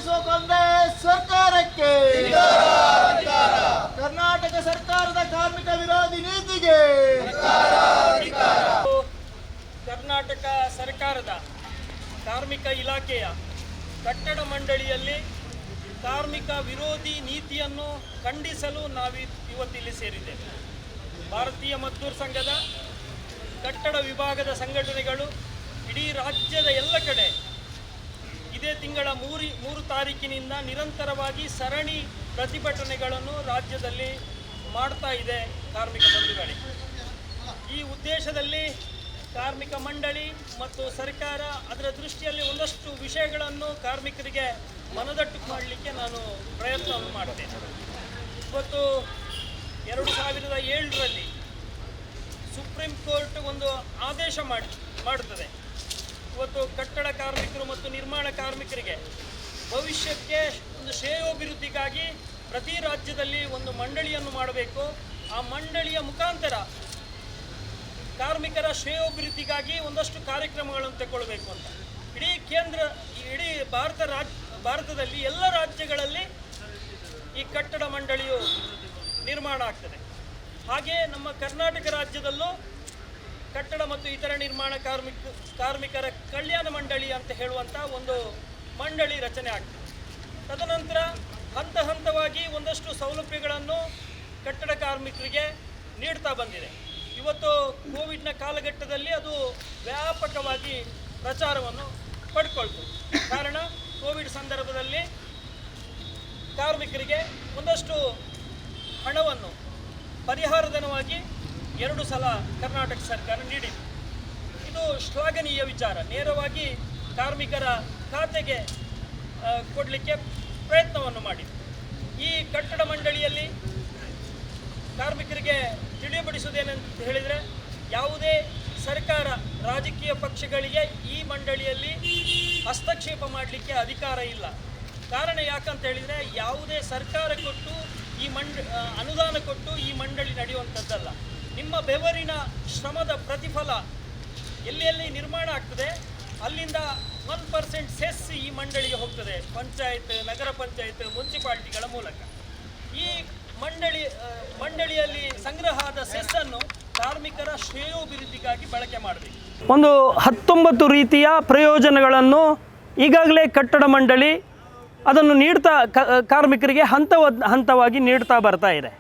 ನಡೆಸುವ ಕಾಂಗ್ರೆಸ್ ಸರ್ಕಾರಕ್ಕೆ, ಕರ್ನಾಟಕ ಸರ್ಕಾರದ ಕಾರ್ಮಿಕ ವಿರೋಧಿ ನೀತಿಗೆ, ಕರ್ನಾಟಕ ಸರ್ಕಾರದ ಕಾರ್ಮಿಕ ಇಲಾಖೆಯ ಕಟ್ಟಡ ಮಂಡಳಿಯಲ್ಲಿ ಕಾರ್ಮಿಕ ವಿರೋಧಿ ನೀತಿಯನ್ನು ಖಂಡಿಸಲು ನಾವು ಇವತ್ತಿಲ್ಲಿ ಸೇರಿದ್ದೇವೆ. ಭಾರತೀಯ ಮಜ್ದೂರ್ ಸಂಘದ ಕಟ್ಟಡ ವಿಭಾಗದ ಸಂಘಟನೆಗಳು ಇಡೀ ರಾಜ್ಯದ ಎಲ್ಲ ಕಡೆ ಇದೇ ತಿಂಗಳ 3 ತಾರೀಕಿನಿಂದ ನಿರಂತರವಾಗಿ ಸರಣಿ ಪ್ರತಿಭಟನೆಗಳನ್ನು ರಾಜ್ಯದಲ್ಲಿ ಮಾಡ್ತಾ ಇದೆ ಕಾರ್ಮಿಕ ಬಂಧುಗಳಿಗೆ. ಈ ಉದ್ದೇಶದಲ್ಲಿ ಕಾರ್ಮಿಕ ಮಂಡಳಿ ಮತ್ತು ಸರ್ಕಾರ ಅದರ ದೃಷ್ಟಿಯಲ್ಲಿ ಒಂದಷ್ಟು ವಿಷಯಗಳನ್ನು ಕಾರ್ಮಿಕರಿಗೆ ಮನದಟ್ಟು ಮಾಡಲಿಕ್ಕೆ ನಾನು ಪ್ರಯತ್ನವನ್ನು ಮಾಡ್ತೇನೆ. ಇವತ್ತು 2007ರಲ್ಲಿ ಸುಪ್ರೀಂ ಕೋರ್ಟ್ ಒಂದು ಆದೇಶ ಮಾಡುತ್ತದೆ. ಇವತ್ತು ಕಟ್ಟಡ ಕಾರ್ಮಿಕರು ಮತ್ತು ನಿರ್ಮಾಣ ಕಾರ್ಮಿಕರಿಗೆ ಭವಿಷ್ಯಕ್ಕೆ ಒಂದು ಶ್ರೇಯೋಭಿವೃದ್ಧಿಗಾಗಿ ಪ್ರತಿ ರಾಜ್ಯದಲ್ಲಿ ಒಂದು ಮಂಡಳಿಯನ್ನು ಮಾಡಬೇಕು. ಆ ಮಂಡಳಿಯ ಮುಖಾಂತರ ಕಾರ್ಮಿಕರ ಶ್ರೇಯೋಭಿವೃದ್ಧಿಗಾಗಿ ಒಂದಷ್ಟು ಕಾರ್ಯಕ್ರಮಗಳನ್ನು ತಗೊಳ್ಬೇಕು ಅಂತ ಇಡೀ ಭಾರತದಲ್ಲಿ ಎಲ್ಲ ರಾಜ್ಯಗಳಲ್ಲಿ ಈ ಕಟ್ಟಡ ಮಂಡಳಿಯು ನಿರ್ಮಾಣ ಆಗ್ತದೆ. ಹಾಗೆ ನಮ್ಮ ಕರ್ನಾಟಕ ರಾಜ್ಯದಲ್ಲೂ ಕಟ್ಟಡ ಮತ್ತು ಇತರ ನಿರ್ಮಾಣ ಕಾರ್ಮಿಕರ ಕಲ್ಯಾಣ ಮಂಡಳಿ ಅಂತ ಹೇಳುವಂಥ ಒಂದು ಮಂಡಳಿ ರಚನೆ ಆಗ್ತದೆ. ತದನಂತರ ಹಂತವಾಗಿ ಒಂದಷ್ಟು ಸೌಲಭ್ಯಗಳನ್ನು ಕಟ್ಟಡ ಕಾರ್ಮಿಕರಿಗೆ ನೀಡ್ತಾ ಬಂದಿದೆ. ಇವತ್ತು ಕೋವಿಡ್ನ ಕಾಲಘಟ್ಟದಲ್ಲಿ ಅದು ವ್ಯಾಪಕವಾಗಿ ಪ್ರಚಾರವನ್ನು ಪಡ್ಕೊಳ್ತು. ಕಾರಣ ಕೋವಿಡ್ ಸಂದರ್ಭದಲ್ಲಿ ಕಾರ್ಮಿಕರಿಗೆ ಒಂದಷ್ಟು ಹಣವನ್ನು ಪರಿಹಾರಧನವಾಗಿ 2 ಸಲ ಕರ್ನಾಟಕ ಸರ್ಕಾರ ನೀಡಿದೆ. ಇದು ಶ್ಲಾಘನೀಯ ವಿಚಾರ. ನೇರವಾಗಿ ಕಾರ್ಮಿಕರ ಖಾತೆಗೆ ಕೊಡಲಿಕ್ಕೆ ಪ್ರಯತ್ನವನ್ನು ಮಾಡಿದೆ. ಈ ಕಟ್ಟಡ ಮಂಡಳಿಯಲ್ಲಿ ಕಾರ್ಮಿಕರಿಗೆ ತಿಳಿಯಪಡಿಸುವುದೇನಂತ ಹೇಳಿದರೆ, ಯಾವುದೇ ಸರ್ಕಾರ ರಾಜಕೀಯ ಪಕ್ಷಗಳಿಗೆ ಈ ಮಂಡಳಿಯಲ್ಲಿ ಹಸ್ತಕ್ಷೇಪ ಮಾಡಲಿಕ್ಕೆ ಅಧಿಕಾರ ಇಲ್ಲ. ಕಾರಣ ಯಾಕಂತ ಹೇಳಿದರೆ, ಯಾವುದೇ ಸರ್ಕಾರ ಕೊಟ್ಟು ಅನುದಾನ ಕೊಟ್ಟು ಈ ಮಂಡಳಿ ನಡೆಯುವಂಥದ್ದಲ್ಲ. ನಿಮ್ಮ ಬೆವರಿನ ಶ್ರಮದ ಪ್ರತಿಫಲ ಎಲ್ಲೆಲ್ಲಿ ನಿರ್ಮಾಣ ಆಗ್ತದೆ ಅಲ್ಲಿಂದ 1% ಸೆಸ್ ಈ ಮಂಡಳಿಗೆ ಹೋಗ್ತದೆ. ಪಂಚಾಯತ್, ನಗರ ಪಂಚಾಯತ್, ಮುನ್ಸಿಪಾಲಿಟಿಗಳ ಮೂಲಕ. ಈ ಮಂಡಳಿಯಲ್ಲಿ ಸಂಗ್ರಹ ಆದ ಸೆಸ್ ಅನ್ನು ಕಾರ್ಮಿಕರ ಶ್ರೇಯೋಭಿವೃದ್ಧಿಗಾಗಿ ಬಳಕೆ ಮಾಡಬೇಕು. ಒಂದು 19 ರೀತಿಯ ಪ್ರಯೋಜನಗಳನ್ನು ಈಗಾಗಲೇ ಕಟ್ಟಡ ಮಂಡಳಿ ಅದನ್ನು ನೀಡ್ತಾ ಕಾರ್ಮಿಕರಿಗೆ ಹಂತವಾಗಿ ನೀಡ್ತಾ ಬರ್ತಾ ಇದೆ.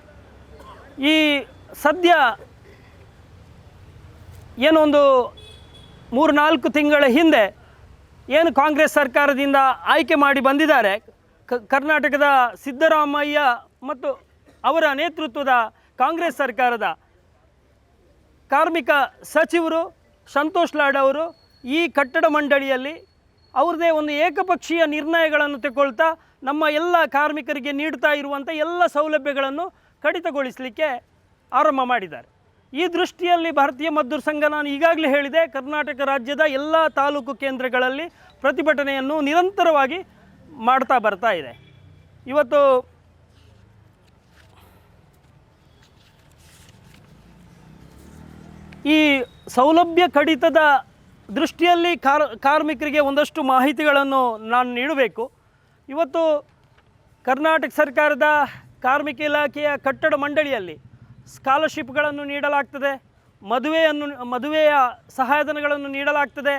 ಈ ಸದ್ಯ ಏನೊಂದು 3-4 ತಿಂಗಳ ಹಿಂದೆ ಏನು ಕಾಂಗ್ರೆಸ್ ಸರ್ಕಾರದಿಂದ ಆಯ್ಕೆ ಮಾಡಿ ಬಂದಿದ್ದಾರೆ, ಕರ್ನಾಟಕದ ಸಿದ್ದರಾಮಯ್ಯ ಮತ್ತು ಅವರ ನೇತೃತ್ವದ ಕಾಂಗ್ರೆಸ್ ಸರ್ಕಾರದ ಕಾರ್ಮಿಕ ಸಚಿವರು ಸಂತೋಷ್ ಲಾಡ್ ಅವರು ಈ ಕಟ್ಟಡ ಮಂಡಳಿಯಲ್ಲಿ ಅವ್ರದ್ದೇ ಒಂದು ಏಕಪಕ್ಷೀಯ ನಿರ್ಣಯಗಳನ್ನು ತಗೊಳ್ತಾ ನಮ್ಮ ಎಲ್ಲ ಕಾರ್ಮಿಕರಿಗೆ ನೀಡ್ತಾ ಇರುವಂಥ ಎಲ್ಲ ಸೌಲಭ್ಯಗಳನ್ನು ಕಡಿತಗೊಳಿಸಲಿಕ್ಕೆ ಆರಂಭ ಮಾಡಿದ್ದಾರೆ. ಈ ದೃಷ್ಟಿಯಲ್ಲಿ ಭಾರತೀಯ ಮಜ್ದೂರ್ ಸಂಘ, ನಾನು ಈಗಾಗಲೇ ಹೇಳಿದೆ, ಕರ್ನಾಟಕ ರಾಜ್ಯದ ಎಲ್ಲ ತಾಲೂಕು ಕೇಂದ್ರಗಳಲ್ಲಿ ಪ್ರತಿಭಟನೆಯನ್ನು ನಿರಂತರವಾಗಿ ಮಾಡ್ತಾ ಬರ್ತಾ ಇದೆ. ಇವತ್ತು ಈ ಸೌಲಭ್ಯ ಕಡಿತದ ದೃಷ್ಟಿಯಲ್ಲಿ ಕಾರ್ಮಿಕರಿಗೆ ಒಂದಷ್ಟು ಮಾಹಿತಿಗಳನ್ನು ನಾನು ನೀಡಬೇಕು. ಇವತ್ತು ಕರ್ನಾಟಕ ಸರ್ಕಾರದ ಕಾರ್ಮಿಕ ಇಲಾಖೆಯ ಕಟ್ಟಡ ಮಂಡಳಿಯಲ್ಲಿ ಸ್ಕಾಲರ್ಶಿಪ್ಗಳನ್ನು ನೀಡಲಾಗ್ತದೆ, ಮದುವೆಯ ಸಹಾಯಧನಗಳನ್ನು ನೀಡಲಾಗ್ತದೆ,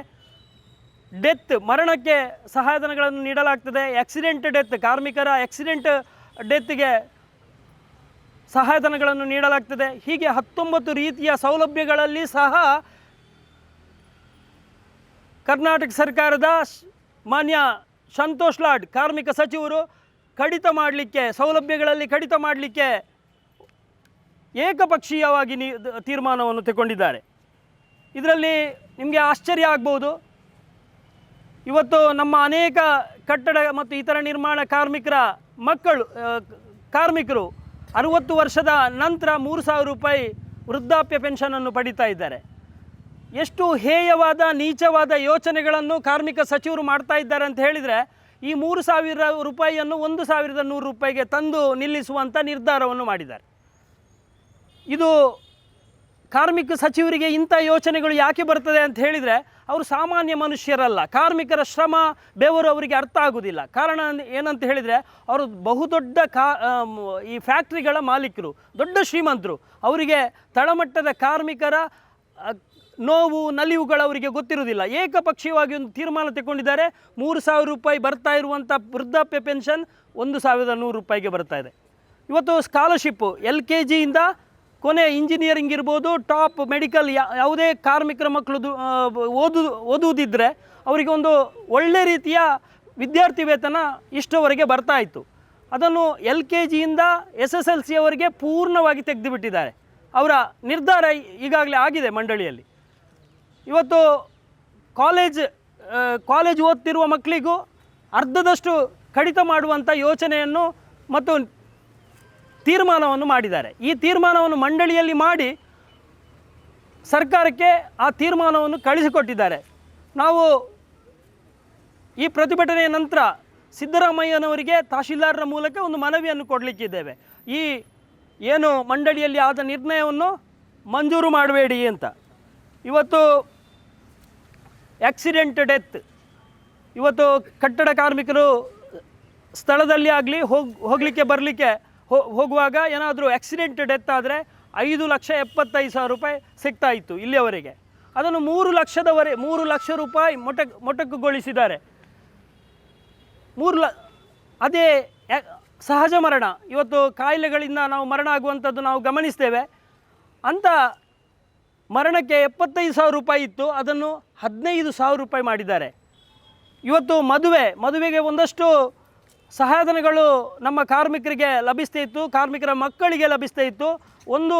ಮರಣಕ್ಕೆ ಸಹಾಯಧನಗಳನ್ನು ನೀಡಲಾಗ್ತದೆ, ಕಾರ್ಮಿಕರ ಆಕ್ಸಿಡೆಂಟ್ ಡೆತ್ಗೆ ಸಹಾಯಧನಗಳನ್ನು ನೀಡಲಾಗ್ತದೆ. ಹೀಗೆ 19 ರೀತಿಯ ಸೌಲಭ್ಯಗಳಲ್ಲಿ ಸಹ ಕರ್ನಾಟಕ ಸರ್ಕಾರದ ಮಾನ್ಯ ಸಂತೋಷ್ ಲಾಡ್ ಕಾರ್ಮಿಕ ಸಚಿವರು ಸೌಲಭ್ಯಗಳಲ್ಲಿ ಕಡಿತ ಮಾಡಲಿಕ್ಕೆ ಏಕಪಕ್ಷೀಯವಾಗಿ ತೀರ್ಮಾನವನ್ನು ತಗೊಂಡಿದ್ದಾರೆ. ಇದರಲ್ಲಿ ನಿಮಗೆ ಆಶ್ಚರ್ಯ ಆಗ್ಬೋದು. ಇವತ್ತು ನಮ್ಮ ಅನೇಕ ಕಟ್ಟಡ ಮತ್ತು ಇತರ ನಿರ್ಮಾಣ ಕಾರ್ಮಿಕರು 60 ವರ್ಷದ ನಂತರ 3,000 ರೂಪಾಯಿ ವೃದ್ಧಾಪ್ಯ ಪೆನ್ಷನನ್ನು ಪಡಿತಾ ಇದ್ದಾರೆ. ಎಷ್ಟು ಹೇಯವಾದ ನೀಚವಾದ ಯೋಚನೆಗಳನ್ನು ಕಾರ್ಮಿಕ ಸಚಿವರು ಮಾಡ್ತಾ ಇದ್ದಾರೆ ಅಂತ ಹೇಳಿದರೆ, ಈ 3,000 ರೂಪಾಯಿಯನ್ನು 1,100 ರೂಪಾಯಿಗೆ ತಂದು ನಿಲ್ಲಿಸುವಂಥ ನಿರ್ಧಾರವನ್ನು ಮಾಡಿದ್ದಾರೆ. ಇದು ಕಾರ್ಮಿಕ ಸಚಿವರಿಗೆ ಇಂಥ ಯೋಚನೆಗಳು ಯಾಕೆ ಬರ್ತದೆ ಅಂತ ಹೇಳಿದರೆ, ಅವರು ಸಾಮಾನ್ಯ ಮನುಷ್ಯರಲ್ಲ. ಕಾರ್ಮಿಕರ ಶ್ರಮ ಬೆವರು ಅವರಿಗೆ ಅರ್ಥ ಆಗೋದಿಲ್ಲ. ಕಾರಣ ಏನಂತ ಹೇಳಿದರೆ ಅವರು ಬಹುದೊಡ್ಡ ಈ ಫ್ಯಾಕ್ಟ್ರಿಗಳ ಮಾಲೀಕರು, ದೊಡ್ಡ ಶ್ರೀಮಂತರು. ಅವರಿಗೆ ತಳಮಟ್ಟದ ಕಾರ್ಮಿಕರ ನೋವು ನಲಿವುಗಳು ಅವರಿಗೆ ಗೊತ್ತಿರುವುದಿಲ್ಲ. ಏಕಪಕ್ಷೀಯವಾಗಿ ಒಂದು ತೀರ್ಮಾನ ತಗೊಂಡಿದ್ದಾರೆ. 3,000 ರೂಪಾಯಿ ಬರ್ತಾ ಇರುವಂಥ ವೃದ್ಧಾಪ್ಯ ಪೆನ್ಷನ್ 1,100 ರೂಪಾಯಿಗೆ ಬರ್ತಾ ಇದೆ. ಇವತ್ತು ಸ್ಕಾಲರ್ಶಿಪ್ಪು LKGಯಿಂದ ಕೊನೆ ಇಂಜಿನಿಯರಿಂಗ್ ಇರ್ಬೋದು, ಟಾಪ್ ಮೆಡಿಕಲ್ ಯಾವುದೇ ಕಾರ್ಮಿಕರ ಮಕ್ಕಳು ಓದುವುದಿದ್ದರೆ ಅವರಿಗೆ ಒಂದು ಒಳ್ಳೆ ರೀತಿಯ ವಿದ್ಯಾರ್ಥಿ ವೇತನ ಇಷ್ಟವರೆಗೆ ಬರ್ತಾ ಇತ್ತು. ಅದನ್ನು LKGಯಿಂದ SSLCಯವರೆಗೆ ಪೂರ್ಣವಾಗಿ ತೆಗೆದುಬಿಟ್ಟಿದ್ದಾರೆ. ಅವರ ನಿರ್ಧಾರ ಈಗಾಗಲೇ ಆಗಿದೆ ಮಂಡಳಿಯಲ್ಲಿ. ಇವತ್ತು ಕಾಲೇಜ್ ಓದ್ತಿರುವ ಮಕ್ಕಳಿಗೂ ಅರ್ಧದಷ್ಟು ಕಡಿತ ಮಾಡುವಂಥ ಯೋಚನೆಯನ್ನು ಮತ್ತು ತೀರ್ಮಾನವನ್ನು ಮಾಡಿದ್ದಾರೆ. ಈ ತೀರ್ಮಾನವನ್ನು ಮಂಡಳಿಯಲ್ಲಿ ಮಾಡಿ ಸರ್ಕಾರಕ್ಕೆ ಆ ತೀರ್ಮಾನವನ್ನು ಕಳಿಸಿಕೊಟ್ಟಿದ್ದಾರೆ. ನಾವು ಈ ಪ್ರತಿಭಟನೆಯ ನಂತರ ಸಿದ್ದರಾಮಯ್ಯನವರಿಗೆ ತಹಶೀಲ್ದಾರರ ಮೂಲಕ ಒಂದು ಮನವಿಯನ್ನು ಕೊಡಲಿಕ್ಕಿದ್ದೇವೆ. ಈ ಏನು ಮಂಡಳಿಯಲ್ಲಿ ಆದ ನಿರ್ಣಯವನ್ನು ಮಂಜೂರು ಮಾಡಬೇಡಿ ಅಂತ. ಇವತ್ತು ಆಕ್ಸಿಡೆಂಟ್ ಡೆತ್, ಇವತ್ತು ಕಟ್ಟಡ ಕಾರ್ಮಿಕರು ಸ್ಥಳದಲ್ಲಿ ಆಗಲಿ ಹೋಗಲಿಕ್ಕೆ ಬರಲಿಕ್ಕೆ ಹೋಗುವಾಗ ಏನಾದರೂ ಆಕ್ಸಿಡೆಂಟ್ ಡೆತ್ ಆದರೆ 5,75,000 ರೂಪಾಯಿ ಸಿಗ್ತಾ ಇತ್ತು ಇಲ್ಲಿಯವರೆಗೆ. ಅದನ್ನು 3 ಲಕ್ಷ ರೂಪಾಯಿ ಮೊಟಕುಗೊಳಿಸಿದ್ದಾರೆ. ಅದೇ ಸಹಜ ಮರಣ, ಇವತ್ತು ಕಾಯಿಲೆಗಳಿಂದ ನಾವು ಮರಣ ಆಗುವಂಥದ್ದು ನಾವು ಗಮನಿಸ್ತೇವೆ. ಅಂಥ ಮರಣಕ್ಕೆ 75,000 ರೂಪಾಯಿ ಇತ್ತು, ಅದನ್ನು 15,000 ರೂಪಾಯಿ ಮಾಡಿದ್ದಾರೆ. ಇವತ್ತು ಮದುವೆಗೆ ಒಂದಷ್ಟು ಸಹಾಯಧನಗಳು ನಮ್ಮ ಕಾರ್ಮಿಕರಿಗೆ ಲಭಿಸ್ತಾ ಇತ್ತು, ಕಾರ್ಮಿಕರ ಮಕ್ಕಳಿಗೆ ಲಭಿಸ್ತಾ ಇತ್ತು. ಒಂದು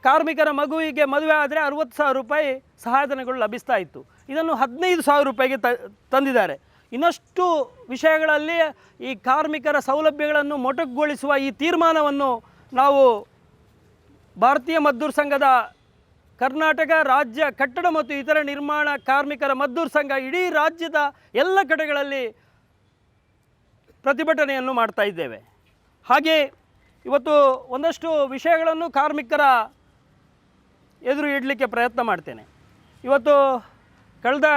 ಕಾರ್ಮಿಕರ ಮಗುವಿಗೆ ಮದುವೆ ಆದರೆ 60,000 ರೂಪಾಯಿ ಸಹಾಯಧನಗಳು ಲಭಿಸ್ತಾ ಇತ್ತು. ಇದನ್ನು 15,000 ರೂಪಾಯಿಗೆ ತಂದಿದ್ದಾರೆ. ಇನ್ನಷ್ಟು ವಿಷಯಗಳಲ್ಲಿ ಈ ಕಾರ್ಮಿಕರ ಸೌಲಭ್ಯಗಳನ್ನು ಮೊಟಕುಗೊಳಿಸುವ ಈ ತೀರ್ಮಾನವನ್ನು ನಾವು ಭಾರತೀಯ ಮಜ್ದೂರ್ ಸಂಘದ ಕರ್ನಾಟಕ ರಾಜ್ಯ ಕಟ್ಟಡ ಮತ್ತು ಇತರ ನಿರ್ಮಾಣ ಕಾರ್ಮಿಕರ ಮಜ್ದೂರ್ ಸಂಘ ಇಡೀ ರಾಜ್ಯದ ಎಲ್ಲ ಕಡೆಗಳಲ್ಲಿ ಪ್ರತಿಭಟನೆಯನ್ನು ಮಾಡ್ತಾ ಇದ್ದೇವೆ. ಹಾಗೆ ಇವತ್ತು ಒಂದಷ್ಟು ವಿಷಯಗಳನ್ನು ಕಾರ್ಮಿಕರ ಎದುರು ಇಡಲಿಕ್ಕೆ ಪ್ರಯತ್ನ ಮಾಡ್ತೇನೆ. ಇವತ್ತು ಕಳೆದ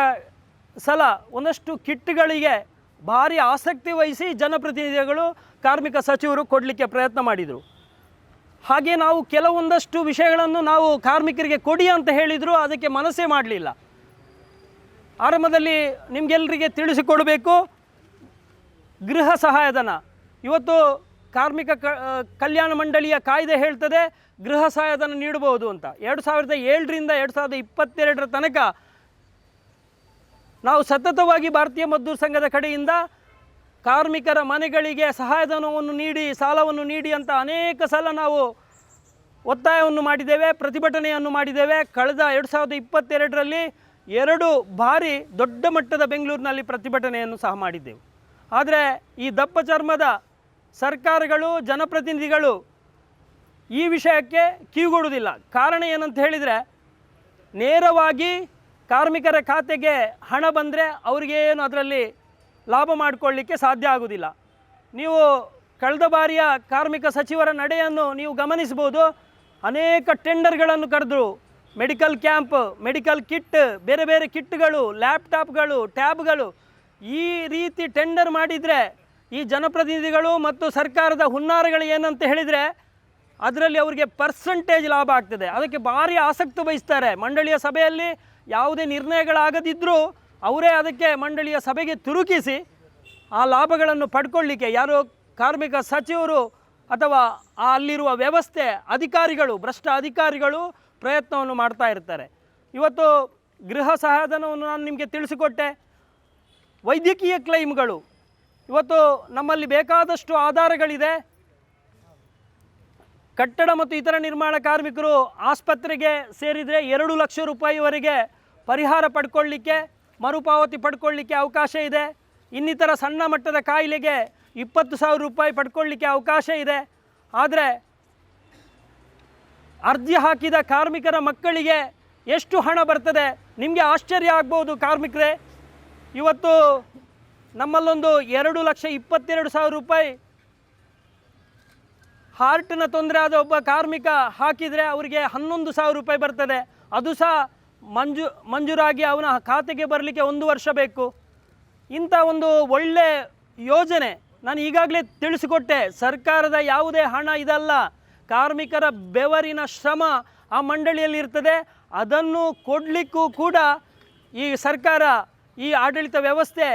ಸಲ ಒಂದಷ್ಟು ಕಿಟ್ಗಳಿಗೆ ಭಾರಿ ಆಸಕ್ತಿ ವಹಿಸಿ ಜನಪ್ರತಿನಿಧಿಗಳು ಕಾರ್ಮಿಕ ಸಚಿವರು ಕೊಡಲಿಕ್ಕೆ ಪ್ರಯತ್ನ ಮಾಡಿದರು. ಹಾಗೆ ನಾವು ಕೆಲವೊಂದಷ್ಟು ವಿಷಯಗಳನ್ನು ನಾವು ಕಾರ್ಮಿಕರಿಗೆ ಕೊಡಿ ಅಂತ ಹೇಳಿದರೂ ಅದಕ್ಕೆ ಮನಸ್ಸೇ ಮಾಡಲಿಲ್ಲ. ಆರಂಭದಲ್ಲಿ ನಿಮಗೆಲ್ಲರಿಗೆ ತಿಳಿಸಿಕೊಡಬೇಕು, ಗೃಹ ಸಹಾಯಧನ. ಇವತ್ತು ಕಾರ್ಮಿಕ ಕಲ್ಯಾಣ ಮಂಡಳಿಯ ಕಾಯ್ದೆ ಹೇಳ್ತದೆ ಗೃಹ ಸಹಾಯಧನ ನೀಡಬಹುದು ಅಂತ. 2007ರಿಂದ 2022 ತನಕ ನಾವು ಸತತವಾಗಿ ಭಾರತೀಯ ಮಜ್ದೂರ್ ಸಂಘದ ಕಡೆಯಿಂದ ಕಾರ್ಮಿಕರ ಮನೆಗಳಿಗೆ ಸಹಾಯಧನವನ್ನು ನೀಡಿ, ಸಾಲವನ್ನು ನೀಡಿ ಅಂತ ಅನೇಕ ಸಲ ನಾವು ಒತ್ತಾಯವನ್ನು ಮಾಡಿದ್ದೇವೆ, ಪ್ರತಿಭಟನೆಯನ್ನು ಮಾಡಿದ್ದೇವೆ. ಕಳೆದ 2022ರಲ್ಲಿ 2 ಬಾರಿ ದೊಡ್ಡ ಮಟ್ಟದ ಬೆಂಗಳೂರಿನಲ್ಲಿ ಪ್ರತಿಭಟನೆಯನ್ನು ಸಹ ಮಾಡಿದ್ದೆವು. ಆದರೆ ಈ ದಪ್ಪ ಚರ್ಮದ ಸರ್ಕಾರಗಳು, ಜನಪ್ರತಿನಿಧಿಗಳು ಈ ವಿಷಯಕ್ಕೆ ಕಿವಿಗೊಡುವುದಿಲ್ಲ. ಕಾರಣ ಏನಂತ ಹೇಳಿದರೆ, ನೇರವಾಗಿ ಕಾರ್ಮಿಕರ ಖಾತೆಗೆ ಹಣ ಬಂದರೆ ಅವರಿಗೇನು ಅದರಲ್ಲಿ ಲಾಭ ಮಾಡಿಕೊಳ್ಳಲಿಕ್ಕೆ ಸಾಧ್ಯ ಆಗುವುದಿಲ್ಲ. ನೀವು ಕಳೆದ ಬಾರಿಯ ಕಾರ್ಮಿಕ ಸಚಿವರ ನಡೆಯನ್ನು ನೀವು ಗಮನಿಸ್ಬೋದು. ಅನೇಕ ಟೆಂಡರ್ಗಳನ್ನು ಕರೆದರು. ಮೆಡಿಕಲ್ ಕ್ಯಾಂಪ್, ಮೆಡಿಕಲ್ ಕಿಟ್, ಬೇರೆ ಬೇರೆ ಕಿಟ್ಗಳು, ಲ್ಯಾಪ್ಟಾಪ್ಗಳು, ಟ್ಯಾಬ್ಗಳು, ಈ ರೀತಿ ಟೆಂಡರ್ ಮಾಡಿದರೆ ಈ ಜನಪ್ರತಿನಿಧಿಗಳು ಮತ್ತು ಸರ್ಕಾರದ ಹುನ್ನಾರಗಳು ಏನಂತ ಹೇಳಿದರೆ ಅದರಲ್ಲಿ ಅವರಿಗೆ ಪರ್ಸೆಂಟೇಜ್ ಲಾಭ ಆಗ್ತದೆ. ಅದಕ್ಕೆ ಭಾರಿ ಆಸಕ್ತಿ ವಹಿಸ್ತಾರೆ. ಮಂಡಳಿಯ ಸಭೆಯಲ್ಲಿ ಯಾವುದೇ ನಿರ್ಣಯಗಳಾಗದಿದ್ದರೂ ಅವರೇ ಅದಕ್ಕೆ ಮಂಡಳಿಯ ಸಭೆಗೆ ತುರುಕಿಸಿ ಆ ಲಾಭಗಳನ್ನು ಪಡ್ಕೊಳ್ಳಿಕ್ಕೆ ಯಾರು ಕಾರ್ಮಿಕ ಸಚಿವರು ಅಥವಾ ಅಲ್ಲಿರುವ ವ್ಯವಸ್ಥೆ ಅಧಿಕಾರಿಗಳು, ಭ್ರಷ್ಟ ಅಧಿಕಾರಿಗಳು ಪ್ರಯತ್ನವನ್ನು ಮಾಡ್ತಾ ಇರ್ತಾರೆ. ಇವತ್ತು ಗೃಹ ಸಹಾಯಧನವನ್ನು ನಾನು ನಿಮಗೆ ತಿಳಿಸಿಕೊಟ್ಟೆ. ವೈದ್ಯಕೀಯ ಕ್ಲೈಮ್ಗಳು, ಇವತ್ತು ನಮ್ಮಲ್ಲಿ ಬೇಕಾದಷ್ಟು ಆಧಾರಗಳಿದೆ. ಕಟ್ಟಡ ಮತ್ತು ಇತರ ನಿರ್ಮಾಣ ಕಾರ್ಮಿಕರು ಆಸ್ಪತ್ರೆಗೆ ಸೇರಿದರೆ 2 ಲಕ್ಷ ರೂಪಾಯಿವರೆಗೆ ಪರಿಹಾರ ಪಡ್ಕೊಳ್ಳಿಕ್ಕೆ, ಮರುಪಾವತಿ ಪಡ್ಕೊಳ್ಳಿಕ್ಕೆ ಅವಕಾಶ ಇದೆ. ಇನ್ನಿತರ ಸಣ್ಣ ಮಟ್ಟದ ಕಾಯಿಲೆಗೆ 20,000 ರೂಪಾಯಿ ಪಡ್ಕೊಳ್ಳಿಕ್ಕೆ ಅವಕಾಶ ಇದೆ. ಆದರೆ ಅರ್ಜಿ ಹಾಕಿದ ಕಾರ್ಮಿಕರ ಮಕ್ಕಳಿಗೆ ಎಷ್ಟು ಹಣ ಬರ್ತದೆ ನಿಮಗೆ ಆಶ್ಚರ್ಯ ಆಗ್ಬೋದು ಕಾರ್ಮಿಕರೇ. ಇವತ್ತು ನಮ್ಮಲ್ಲೊಂದು 2,22,000 ರೂಪಾಯಿ ಹಾರ್ಟ್ನ ತೊಂದರೆ ಆದ ಒಬ್ಬ ಕಾರ್ಮಿಕ ಹಾಕಿದರೆ ಅವರಿಗೆ 11,000 ರೂಪಾಯಿ ಬರ್ತದೆ. ಅದು ಸಹ ಮಂಜೂರಾಗಿ ಅವನ ಖಾತೆಗೆ ಬರಲಿಕ್ಕೆ 1 ವರ್ಷ ಬೇಕು. ಇಂಥ ಒಂದು ಒಳ್ಳೆ ಯೋಜನೆ ನಾನು ಈಗಾಗಲೇ ತಿಳಿಸಿಕೊಟ್ಟೆ. ಸರ್ಕಾರದ ಯಾವುದೇ ಹಣ ಇದಲ್ಲ, ಕಾರ್ಮಿಕರ ಬೆವರಿನ ಶ್ರಮ ಆ ಮಂಡಳಿಯಲ್ಲಿ ಇರ್ತದೆ. ಅದನ್ನು ಕೊಡಲಿಕ್ಕೂ ಕೂಡ ಈ ಸರ್ಕಾರ, ಈ ಆಡಳಿತ ವ್ಯವಸ್ಥೆ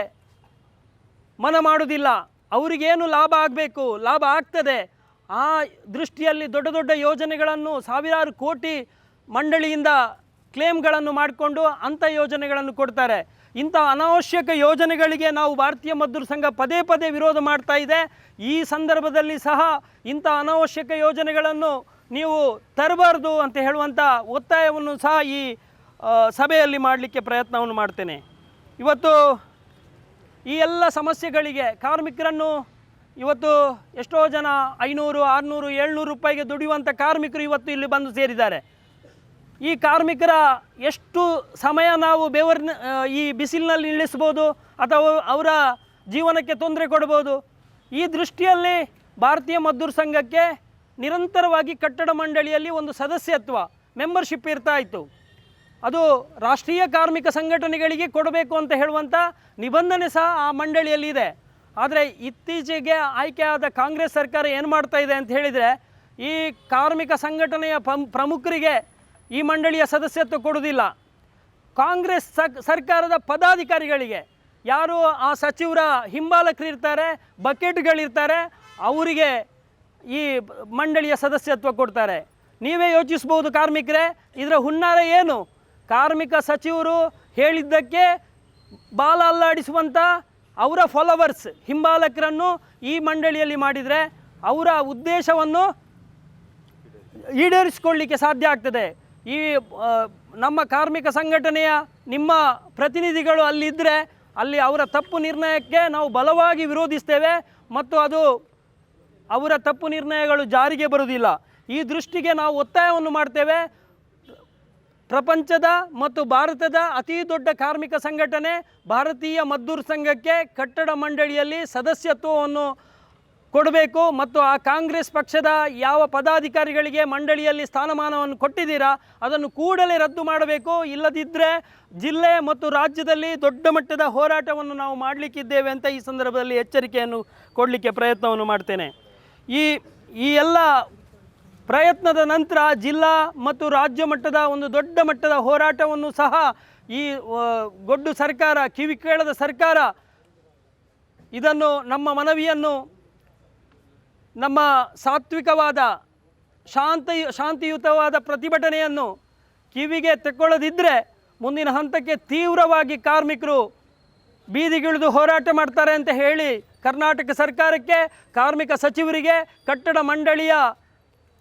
ಮನ ಮಾಡೋದಿಲ್ಲ. ಅವರಿಗೇನು ಲಾಭ ಆಗಬೇಕು, ಲಾಭ ಆಗ್ತದೆ. ಆ ದೃಷ್ಟಿಯಲ್ಲಿ ದೊಡ್ಡ ದೊಡ್ಡ ಯೋಜನೆಗಳನ್ನು ಸಾವಿರಾರು ಕೋಟಿ ಮಂಡಳಿಯಿಂದ ಕ್ಲೇಮ್ಗಳನ್ನು ಮಾಡಿಕೊಂಡು ಅಂಥ ಯೋಜನೆಗಳನ್ನು ಕೊಡ್ತಾರೆ. ಇಂಥ ಅನಾವಶ್ಯಕ ಯೋಜನೆಗಳಿಗೆ ನಾವು ಭಾರತೀಯ ಮಜ್ದೂರ್ ಸಂಘ ಪದೇ ಪದೇ ವಿರೋಧ ಮಾಡ್ತಾ ಇದೆ. ಈ ಸಂದರ್ಭದಲ್ಲಿ ಸಹ ಇಂಥ ಅನಾವಶ್ಯಕ ಯೋಜನೆಗಳನ್ನು ನೀವು ತರಬಾರ್ದು ಅಂತ ಹೇಳುವಂಥ ಒತ್ತಾಯವನ್ನು ಸಹ ಈ ಸಭೆಯಲ್ಲಿ ಮಾಡಲಿಕ್ಕೆ ಪ್ರಯತ್ನವನ್ನು ಮಾಡ್ತೇನೆ. ಇವತ್ತು ಈ ಎಲ್ಲ ಸಮಸ್ಯೆಗಳಿಗೆ ಕಾರ್ಮಿಕರನ್ನು ಇವತ್ತು ಎಷ್ಟೋ ಜನ 500, 600, 700 ರೂಪಾಯಿಗೆ ದುಡಿಯುವಂಥ ಕಾರ್ಮಿಕರು ಇವತ್ತು ಇಲ್ಲಿ ಬಂದು ಸೇರಿದ್ದಾರೆ. ಈ ಕಾರ್ಮಿಕರ ಎಷ್ಟು ಸಮಯ ನಾವು ಈ ಬಿಸಿಲಿನಲ್ಲಿ ಇಳಿಸ್ಬೋದು ಅಥವಾ ಅವರ ಜೀವನಕ್ಕೆ ತೊಂದರೆ ಕೊಡ್ಬೋದು. ಈ ದೃಷ್ಟಿಯಲ್ಲಿ ಭಾರತೀಯ ಮಜ್ದೂರ್ ಸಂಘಕ್ಕೆ ನಿರಂತರವಾಗಿ ಕಟ್ಟಡ ಮಂಡಳಿಯಲ್ಲಿ ಒಂದು ಸದಸ್ಯತ್ವ, ಮೆಂಬರ್ಶಿಪ್ ಇರ್ತಾ ಇತ್ತು. ಅದು ರಾಷ್ಟ್ರೀಯ ಕಾರ್ಮಿಕ ಸಂಘಟನೆಗಳಿಗೆ ಕೊಡಬೇಕು ಅಂತ ಹೇಳುವಂಥ ನಿಬಂಧನೆ ಸಹ ಆ ಮಂಡಳಿಯಲ್ಲಿ ಇದೆ. ಆದರೆ ಇತ್ತೀಚೆಗೆ ಆಯ್ಕೆಯಾದ ಕಾಂಗ್ರೆಸ್ ಸರ್ಕಾರ ಏನು ಮಾಡ್ತಾ ಇದೆ ಅಂತ ಹೇಳಿದರೆ, ಈ ಕಾರ್ಮಿಕ ಸಂಘಟನೆಯ ಪ್ರಮುಖರಿಗೆ ಈ ಮಂಡಳಿಯ ಸದಸ್ಯತ್ವ ಕೊಡುವುದಿಲ್ಲ. ಕಾಂಗ್ರೆಸ್ ಸರ್ಕಾರದ ಪದಾಧಿಕಾರಿಗಳಿಗೆ, ಯಾರು ಆ ಸಚಿವರ ಹಿಂಬಾಲಕರಿರ್ತಾರೆ, ಬಕೆಟ್ಗಳಿರ್ತಾರೆ, ಅವರಿಗೆ ಈ ಮಂಡಳಿಯ ಸದಸ್ಯತ್ವ ಕೊಡ್ತಾರೆ. ನೀವೇ ಯೋಚಿಸ್ಬೋದು ಕಾರ್ಮಿಕರೇ, ಇದರ ಹುನ್ನಾರ ಏನು? ಕಾರ್ಮಿಕ ಸಚಿವರು ಹೇಳಿದ್ದಕ್ಕೆ ಬಾಲ ಅಲ್ಲಾಡಿಸುವಂಥ ಅವರ ಫಾಲೋವರ್ಸ್, ಹಿಂಬಾಲಕರನ್ನು ಈ ಮಂಡಳಿಯಲ್ಲಿ ಮಾಡಿದರೆ ಅವರ ಉದ್ದೇಶವನ್ನು ಈಡೇರಿಸಿಕೊಳ್ಳಲಿಕ್ಕೆ ಸಾಧ್ಯ ಆಗ್ತದೆ. ಈ ನಮ್ಮ ಕಾರ್ಮಿಕ ಸಂಘಟನೆಯ ನಿಮ್ಮ ಪ್ರತಿನಿಧಿಗಳು ಅಲ್ಲಿದ್ದರೆ ಅಲ್ಲಿ ಅವರ ತಪ್ಪು ನಿರ್ಣಯಕ್ಕೆ ನಾವು ಬಲವಾಗಿ ವಿರೋಧಿಸ್ತೇವೆ ಮತ್ತು ಅದು ಅವರ ತಪ್ಪು ನಿರ್ಣಯಗಳು ಜಾರಿಗೆ ಬರುವುದಿಲ್ಲ. ಈ ದೃಷ್ಟಿಗೆ ನಾವು ಒತ್ತಾಯವನ್ನು ಮಾಡ್ತೇವೆ. ಪ್ರಪಂಚದ ಮತ್ತು ಭಾರತದ ಅತಿ ದೊಡ್ಡ ಕಾರ್ಮಿಕ ಸಂಘಟನೆ ಭಾರತೀಯ ಮಜ್ದೂರ್ ಸಂಘಕ್ಕೆ ಕಟ್ಟಡ ಮಂಡಳಿಯಲ್ಲಿ ಸದಸ್ಯತ್ವವನ್ನು ಕೊಡಬೇಕು ಮತ್ತು ಆ ಕಾಂಗ್ರೆಸ್ ಪಕ್ಷದ ಯಾವ ಪದಾಧಿಕಾರಿಗಳಿಗೆ ಮಂಡಳಿಯಲ್ಲಿ ಸ್ಥಾನಮಾನವನ್ನು ಕೊಟ್ಟಿದ್ದೀರಾ ಅದನ್ನು ಕೂಡಲೇ ರದ್ದು ಮಾಡಬೇಕು. ಇಲ್ಲದಿದ್ದರೆ ಜಿಲ್ಲೆ ಮತ್ತು ರಾಜ್ಯದಲ್ಲಿ ದೊಡ್ಡ ಮಟ್ಟದ ಹೋರಾಟವನ್ನು ನಾವು ಮಾಡಲಿಕ್ಕಿದ್ದೇವೆ ಅಂತ ಈ ಸಂದರ್ಭದಲ್ಲಿ ಎಚ್ಚರಿಕೆಯನ್ನು ಕೊಡಲಿಕ್ಕೆ ಪ್ರಯತ್ನವನ್ನು ಮಾಡ್ತೇನೆ. ಈ ಎಲ್ಲ ಪ್ರಯತ್ನದ ನಂತರ ಜಿಲ್ಲಾ ಮತ್ತು ರಾಜ್ಯ ಮಟ್ಟದ ಒಂದು ದೊಡ್ಡ ಮಟ್ಟದ ಹೋರಾಟವನ್ನು ಸಹ ಈ ಗೊಡ್ಡು ಸರ್ಕಾರ, ಕಿವಿ ಕೇಳದ ಸರ್ಕಾರ ಇದನ್ನು ನಮ್ಮ ಮನವಿಯನ್ನು, ನಮ್ಮ ಸಾತ್ವಿಕವಾದ ಶಾಂತಿಯುತವಾದ ಪ್ರತಿಭಟನೆಯನ್ನು ಕಿವಿಗೆ ತೆಕ್ಕೊಳ್ಳದಿದ್ದರೆ ಮುಂದಿನ ಹಂತಕ್ಕೆ ತೀವ್ರವಾಗಿ ಕಾರ್ಮಿಕರು ಬೀದಿಗಿಳಿದು ಹೋರಾಟ ಮಾಡ್ತಾರೆ ಅಂತ ಹೇಳಿ ಕರ್ನಾಟಕ ಸರ್ಕಾರಕ್ಕೆ, ಕಾರ್ಮಿಕ ಸಚಿವರಿಗೆ, ಕಟ್ಟಡ ಮಂಡಳಿಯ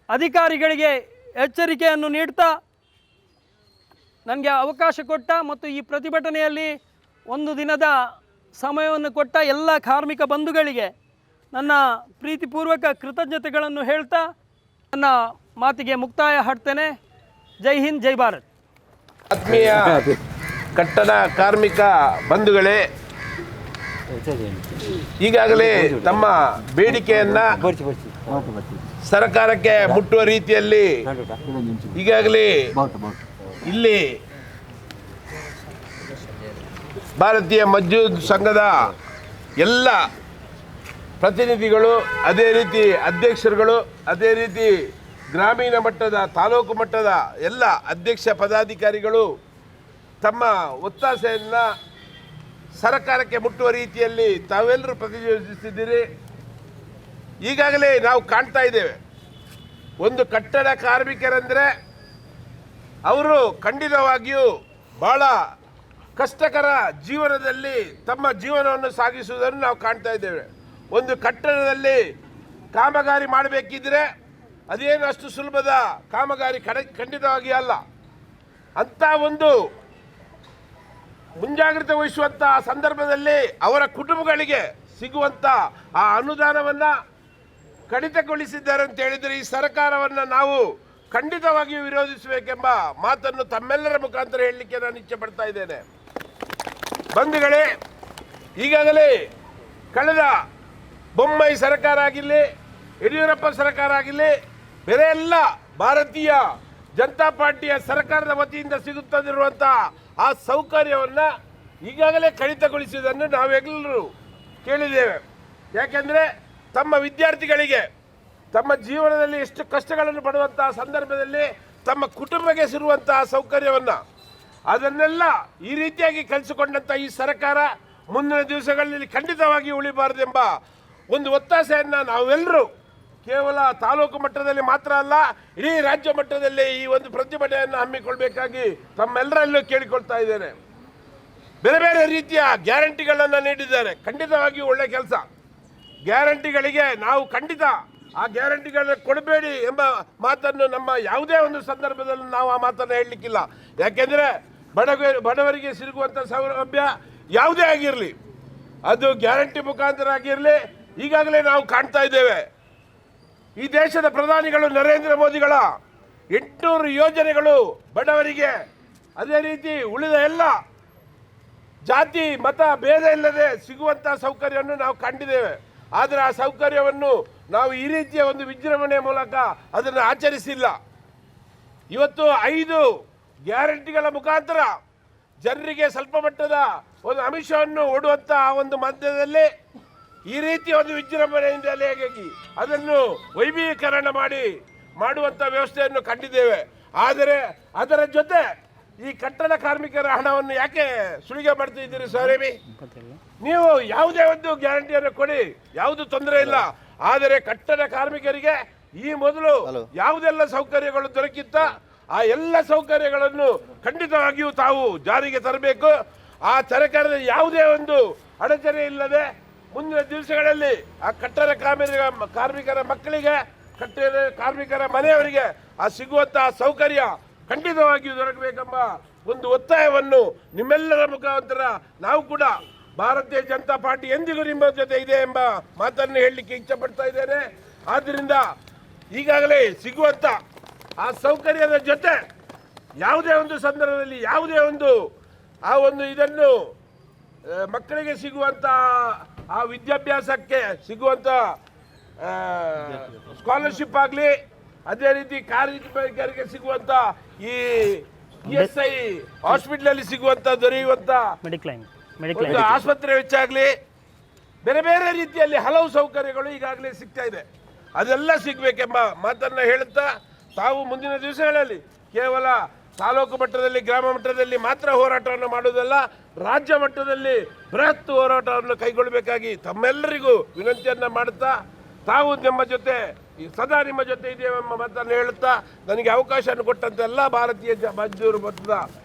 ಅಧಿಕಾರಿಗಳಿಗೆ ಎಚ್ಚರಿಕೆಯನ್ನು ನೀಡ್ತಾ, ನನಗೆ ಅವಕಾಶ ಕೊಟ್ಟ ಮತ್ತು ಈ ಪ್ರತಿಭಟನೆಯಲ್ಲಿ 1 ದಿನದ ಸಮಯವನ್ನು ಕೊಟ್ಟ ಎಲ್ಲ ಕಾರ್ಮಿಕ ಬಂಧುಗಳಿಗೆ ನನ್ನ ಪ್ರೀತಿಪೂರ್ವಕ ಕೃತಜ್ಞತೆಗಳನ್ನು ಹೇಳ್ತಾ ನನ್ನ ಮಾತಿಗೆ ಮುಕ್ತಾಯ ಹಾಡ್ತೇನೆ. ಜೈ ಹಿಂದ್, ಜೈ ಭಾರತ್. ಆತ್ಮೀಯ ಕಟ್ಟಡ ಕಾರ್ಮಿಕ ಬಂಧುಗಳೇ, ಈಗಾಗಲೇ ತಮ್ಮ ಬೇಡಿಕೆಯನ್ನು ಸರ್ಕಾರಕ್ಕೆ ಮುಟ್ಟುವ ರೀತಿಯಲ್ಲಿ ಈಗಾಗಲೇ ಇಲ್ಲಿ ಭಾರತೀಯ ಮಜ್ದೂರ್ ಸಂಘದ ಎಲ್ಲ ಪ್ರತಿನಿಧಿಗಳು, ಅದೇ ರೀತಿ ಅಧ್ಯಕ್ಷರುಗಳು, ಅದೇ ರೀತಿ ಗ್ರಾಮೀಣ ಮಟ್ಟದ, ತಾಲೂಕು ಮಟ್ಟದ ಎಲ್ಲ ಅಧ್ಯಕ್ಷ ಪದಾಧಿಕಾರಿಗಳು ತಮ್ಮ ಒತ್ತಾಸೆಯನ್ನು ಸರ್ಕಾರಕ್ಕೆ ಮುಟ್ಟುವ ರೀತಿಯಲ್ಲಿ ತಾವೆಲ್ಲರೂ ಪ್ರತಿನಿಧಿಸಿದ್ದೀರಿ. ಈಗಾಗಲೇ ನಾವು ಕಾಣ್ತಾ ಇದ್ದೇವೆ, ಒಂದು ಕಟ್ಟಡ ಕಾರ್ಮಿಕರಂದರೆ ಅವರು ಖಂಡಿತವಾಗಿಯೂ ಭಾಳ ಕಷ್ಟಕರ ಜೀವನದಲ್ಲಿ ತಮ್ಮ ಜೀವನವನ್ನು ಸಾಗಿಸುವುದನ್ನು ನಾವು ಕಾಣ್ತಾ ಇದ್ದೇವೆ. ಒಂದು ಕಟ್ಟಡದಲ್ಲಿ ಕಾಮಗಾರಿ ಮಾಡಬೇಕಿದ್ರೆ ಅದೇನು ಅಷ್ಟು ಸುಲಭದ ಕಾಮಗಾರಿ ಖಂಡಿತವಾಗಿ ಅಲ್ಲ. ಅಂಥ ಒಂದು ಮುಂಜಾಗ್ರತೆ ವಹಿಸುವಂಥ ಸಂದರ್ಭದಲ್ಲಿ ಅವರ ಕುಟುಂಬಗಳಿಗೆ ಸಿಗುವಂಥ ಆ ಅನುದಾನವನ್ನು ಕಡಿತಗೊಳಿಸಿದ್ದಾರೆ ಅಂತ ಹೇಳಿದರೆ ಈ ಸರ್ಕಾರವನ್ನು ನಾವು ಖಂಡಿತವಾಗಿಯೂ ವಿರೋಧಿಸಬೇಕೆಂಬ ಮಾತನ್ನು ತಮ್ಮೆಲ್ಲರ ಮುಖಾಂತರ ಹೇಳಲಿಕ್ಕೆ ನಾನು ಇಚ್ಛೆ ಪಡ್ತಾ ಇದ್ದೇನೆ. ಬಂಧುಗಳೇ, ಈಗಾಗಲೇ ಕಳೆದ ಬೊಮ್ಮಾಯಿ ಸರ್ಕಾರ ಆಗಿರಲಿ, ಯಡಿಯೂರಪ್ಪ ಸರ್ಕಾರ ಆಗಿರಲಿ, ಬೇರೆ ಎಲ್ಲ ಭಾರತೀಯ ಜನತಾ ಪಾರ್ಟಿಯ ಸರ್ಕಾರದ ವತಿಯಿಂದ ಸಿಗುತ್ತದಿರುವಂಥ ಆ ಸೌಕರ್ಯವನ್ನು ಈಗಾಗಲೇ ಕಡಿತಗೊಳಿಸುವುದನ್ನು ನಾವೆಲ್ಲರೂ ಕೇಳಿದ್ದೇವೆ. ಯಾಕೆಂದರೆ ತಮ್ಮ ವಿದ್ಯಾರ್ಥಿಗಳಿಗೆ ತಮ್ಮ ಜೀವನದಲ್ಲಿ ಎಷ್ಟು ಕಷ್ಟಗಳನ್ನು ಪಡುವಂತಹ ಸಂದರ್ಭದಲ್ಲಿ ತಮ್ಮ ಕುಟುಂಬಕ್ಕೆ ಸಿರುವಂತಹ ಸೌಕರ್ಯವನ್ನು ಅದನ್ನೆಲ್ಲ ಈ ರೀತಿಯಾಗಿ ಕಲಿಸಿಕೊಂಡಂಥ ಈ ಸರ್ಕಾರ ಮುಂದಿನ ದಿವಸಗಳಲ್ಲಿ ಖಂಡಿತವಾಗಿ ಉಳಿಬಾರದೆಂಬ ಒಂದು ಒತ್ತಾಸೆಯನ್ನು ನಾವೆಲ್ಲರೂ ಕೇವಲ ತಾಲೂಕು ಮಟ್ಟದಲ್ಲಿ ಮಾತ್ರ ಅಲ್ಲ, ಇಡೀ ರಾಜ್ಯ ಮಟ್ಟದಲ್ಲಿ ಈ ಒಂದು ಪ್ರತಿಭಟನೆಯನ್ನು ಹಮ್ಮಿಕೊಳ್ಬೇಕಾಗಿ ತಮ್ಮೆಲ್ಲರಲ್ಲೂ ಕೇಳಿಕೊಳ್ತಾ ಇದ್ದೇನೆ. ಬೇರೆ ಬೇರೆ ರೀತಿಯ ಗ್ಯಾರಂಟಿಗಳನ್ನು ನೀಡಿದ್ದಾರೆ, ಖಂಡಿತವಾಗಿಯೂ ಒಳ್ಳೆ ಕೆಲಸ. ಗ್ಯಾರಂಟಿಗಳಿಗೆ ನಾವು ಖಂಡಿತ ಆ ಗ್ಯಾರಂಟಿಗಳನ್ನ ಕೊಡಬೇಡಿ ಎಂಬ ಮಾತನ್ನು ನಮ್ಮ ಯಾವುದೇ ಒಂದು ಸಂದರ್ಭದಲ್ಲಿ ನಾವು ಆ ಮಾತನ್ನು ಹೇಳಲಿಕ್ಕಿಲ್ಲ. ಯಾಕೆಂದರೆ ಬಡವರಿಗೆ ಸಿಗುವಂಥ ಸೌಲಭ್ಯ ಯಾವುದೇ ಆಗಿರಲಿ, ಅದು ಗ್ಯಾರಂಟಿ ಮುಖಾಂತರ ಆಗಿರಲಿ, ಈಗಾಗಲೇ ನಾವು ಕಾಣ್ತಾ ಇದ್ದೇವೆ. ಈ ದೇಶದ ಪ್ರಧಾನಿಗಳು ನರೇಂದ್ರ ಮೋದಿಗಳ 800 ಯೋಜನೆಗಳು ಬಡವರಿಗೆ, ಅದೇ ರೀತಿ ಉಳಿದ ಎಲ್ಲ ಜಾತಿ ಮತ ಭೇದ ಇಲ್ಲದೆ ಸಿಗುವಂಥ ಸೌಕರ್ಯವನ್ನು ನಾವು ಕಂಡಿದ್ದೇವೆ. ಆದರೆ ಆ ಸೌಕರ್ಯವನ್ನು ನಾವು ಈ ರೀತಿಯ ಒಂದು ವಿಜೃಂಭಣೆಯ ಮೂಲಕ ಅದನ್ನು ಆಚರಿಸಿಲ್ಲ. ಇವತ್ತು 5 ಗ್ಯಾರಂಟಿಗಳ ಮುಖಾಂತರ ಜನರಿಗೆ ಸ್ವಲ್ಪ ಮಟ್ಟದ ಒಂದು ಆಮಿಷವನ್ನು ಒಡುವಂಥ ಆ ಒಂದು ಮಧ್ಯದಲ್ಲಿ ಈ ರೀತಿಯ ಒಂದು ವಿಜೃಂಭಣೆಯಿಂದಲೇ ಅದನ್ನು ವೈಭವೀಕರಣ ಮಾಡುವಂಥ ವ್ಯವಸ್ಥೆಯನ್ನು ಕಂಡಿದ್ದೇವೆ. ಆದರೆ ಅದರ ಜೊತೆ ಈ ಕಟ್ಟಡ ಕಾರ್ಮಿಕರ ಹಣವನ್ನು ಯಾಕೆ ಸುಲಿಗೆ ಮಾಡ್ತಾ ಇದ್ದೀರಿ ಸೋರೇಮಿ? ನೀವು ಯಾವುದೇ ಒಂದು ಗ್ಯಾರಂಟಿಯನ್ನು ಕೊಡಿ, ಯಾವುದು ತೊಂದರೆ ಇಲ್ಲ. ಆದರೆ ಕಟ್ಟಡ ಕಾರ್ಮಿಕರಿಗೆ ಈ ಮೊದಲು ಯಾವುದೆಲ್ಲ ಸೌಕರ್ಯಗಳು ದೊರಕಿತ್ತ ಆ ಎಲ್ಲ ಸೌಕರ್ಯಗಳನ್ನು ಖಂಡಿತವಾಗಿಯೂ ತಾವು ಜಾರಿಗೆ ತರಬೇಕು. ಆ ಸರ್ಕಾರದ ಯಾವುದೇ ಒಂದು ಅಡಚಣೆ ಇಲ್ಲದೆ ಮುಂದಿನ ದಿವಸಗಳಲ್ಲಿ ಆ ಕಟ್ಟಡ ಕಾರ್ಮಿಕರ ಮಕ್ಕಳಿಗೆ, ಕಟ್ಟಡ ಕಾರ್ಮಿಕರ ಮನೆಯವರಿಗೆ ಆ ಸಿಗುವಂತಹ ಸೌಕರ್ಯ ಖಂಡಿತವಾಗಿಯೂ ದೊರಕಬೇಕೆಂಬ ಒಂದು ಒತ್ತಾಯವನ್ನು ನಿಮ್ಮೆಲ್ಲರ ಮುಖಾಂತರ ನಾವು ಕೂಡ ಭಾರತೀಯ ಜನತಾ ಪಾರ್ಟಿ ಎಂದಿಗೂ ನಿಮ್ಮ ಜೊತೆ ಇದೆ ಎಂಬ ಮಾತನ್ನು ಹೇಳಲಿಕ್ಕೆ ಇಚ್ಛಪಡ್ತಾ ಇದ್ದೇನೆ. ಆದ್ದರಿಂದ ಈಗಾಗಲೇ ಸಿಗುವಂಥ ಆ ಸೌಕರ್ಯದ ಜೊತೆ ಯಾವುದೇ ಒಂದು ಸಂದರ್ಭದಲ್ಲಿ ಯಾವುದೇ ಒಂದು ಆ ಒಂದು ಇದನ್ನು ಮಕ್ಕಳಿಗೆ ಸಿಗುವಂಥ ಆ ವಿದ್ಯಾಭ್ಯಾಸಕ್ಕೆ ಸಿಗುವಂಥ ಸ್ಕಾಲರ್ಶಿಪ್ ಆಗಲಿ, ಅದೇ ರೀತಿ ಕಾರ್ಮಿಕರಿಗೆ ಸಿಗುವಂಥ ಈ ESI ಹಾಸ್ಪಿಟಲಲ್ಲಿ ಸಿಗುವಂಥ ದೊರೆಯುವಂಥ ಆಸ್ಪತ್ರೆ ವೆಚ್ಚ ಆಗಲಿ, ಬೇರೆ ಬೇರೆ ರೀತಿಯಲ್ಲಿ ಹಲವು ಸೌಕರ್ಯಗಳು ಈಗಾಗಲೇ ಸಿಗ್ತಾ ಇದೆ. ಅದೆಲ್ಲ ಸಿಗಬೇಕೆಂಬ ಮಾತನ್ನು ಹೇಳುತ್ತಾ ತಾವು ಮುಂದಿನ ದಿವಸಗಳಲ್ಲಿ ಕೇವಲ ತಾಲೂಕು ಮಟ್ಟದಲ್ಲಿ ಗ್ರಾಮ ಮಟ್ಟದಲ್ಲಿ ಮಾತ್ರ ಹೋರಾಟವನ್ನು ಮಾಡುವುದಲ್ಲ, ರಾಜ್ಯ ಮಟ್ಟದಲ್ಲಿ ಬೃಹತ್ ಹೋರಾಟವನ್ನು ಕೈಗೊಳ್ಳಬೇಕಾಗಿ ತಮ್ಮೆಲ್ಲರಿಗೂ ವಿನಂತಿಯನ್ನು ಮಾಡುತ್ತಾ ತಾವು ನಮ್ಮ ಜೊತೆ ಸದಾ ನಿಮ್ಮ ಜೊತೆ ಇದೆಯೇ ಎಂಬ ಮಾತನ್ನು ಹೇಳುತ್ತಾ ನನಗೆ ಅವಕಾಶವನ್ನು ಕೊಟ್ಟಂತ ಎಲ್ಲ ಭಾರತೀಯ ಮಜ್ದೂರ್ ಮೊತ್ತದ